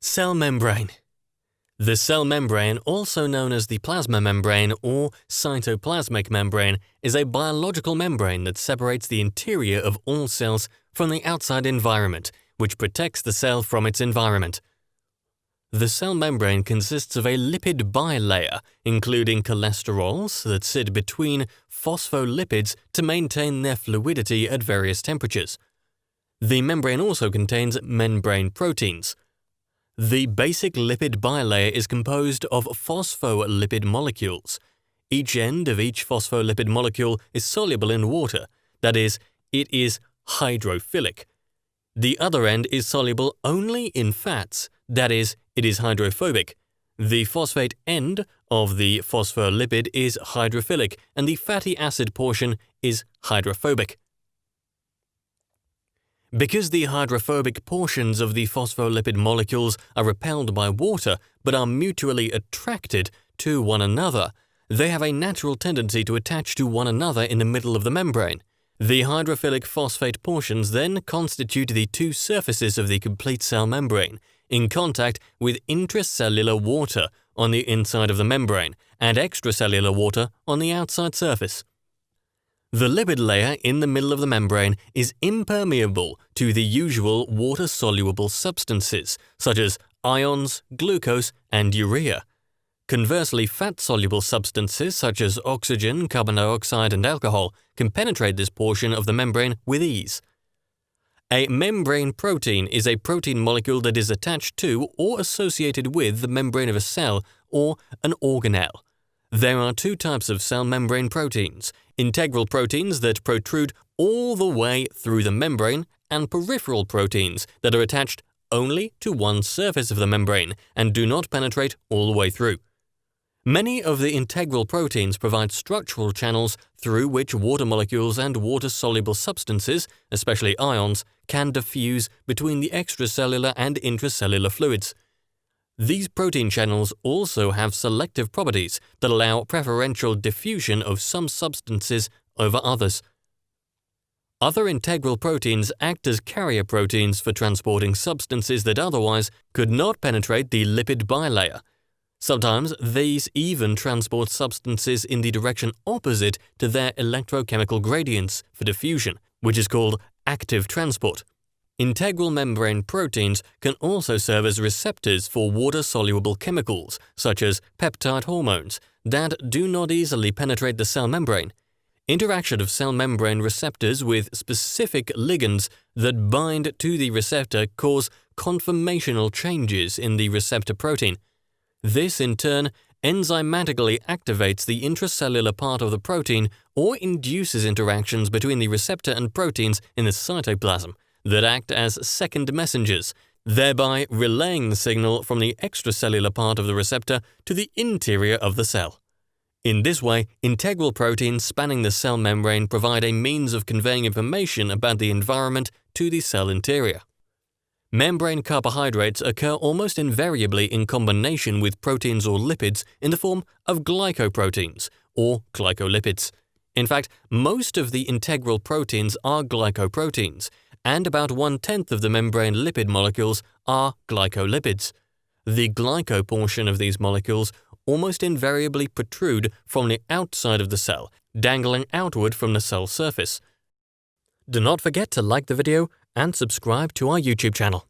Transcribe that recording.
Cell membrane. The cell membrane, also known as the plasma membrane or cytoplasmic membrane, is a biological membrane that separates the interior of all cells from the outside environment, which protects the cell from its environment. The cell membrane consists of a lipid bilayer, including cholesterols that sit between phospholipids to maintain their fluidity at various temperatures. The membrane also contains membrane proteins. The basic lipid bilayer is composed of phospholipid molecules. Each end of each phospholipid molecule is soluble in water, that is, it is hydrophilic. The other end is soluble only in fats, that is, it is hydrophobic. The phosphate end of the phospholipid is hydrophilic, and the fatty acid portion is hydrophobic. Because the hydrophobic portions of the phospholipid molecules are repelled by water but are mutually attracted to one another, they have a natural tendency to attach to one another in the middle of the membrane. The hydrophilic phosphate portions then constitute the two surfaces of the complete cell membrane, in contact with intracellular water on the inside of the membrane and extracellular water on the outside surface. The lipid layer in the middle of the membrane is impermeable to the usual water-soluble substances, such as ions, glucose, and urea. Conversely, fat-soluble substances such as oxygen, carbon dioxide, and alcohol can penetrate this portion of the membrane with ease. A membrane protein is a protein molecule that is attached to or associated with the membrane of a cell or an organelle. There are two types of cell membrane proteins: integral proteins that protrude all the way through the membrane, and peripheral proteins that are attached only to one surface of the membrane and do not penetrate all the way through. Many of the integral proteins provide structural channels through which water molecules and water-soluble substances, especially ions, can diffuse between the extracellular and intracellular fluids. These protein channels also have selective properties that allow preferential diffusion of some substances over others. Other integral proteins act as carrier proteins for transporting substances that otherwise could not penetrate the lipid bilayer. Sometimes these even transport substances in the direction opposite to their electrochemical gradients for diffusion, which is called active transport. Integral membrane proteins can also serve as receptors for water-soluble chemicals, such as peptide hormones, that do not easily penetrate the cell membrane. Interaction of cell membrane receptors with specific ligands that bind to the receptor cause conformational changes in the receptor protein. This, in turn, enzymatically activates the intracellular part of the protein or induces interactions between the receptor and proteins in the cytoplasm that act as second messengers, thereby relaying the signal from the extracellular part of the receptor to the interior of the cell. In this way, integral proteins spanning the cell membrane provide a means of conveying information about the environment to the cell interior. Membrane carbohydrates occur almost invariably in combination with proteins or lipids in the form of glycoproteins or glycolipids. In fact, most of the integral proteins are glycoproteins, and about 1/10 of the membrane lipid molecules are glycolipids. The glyco portion of these molecules almost invariably protrude from the outside of the cell, dangling outward from the cell surface. Do not forget to like the video and subscribe to our YouTube channel.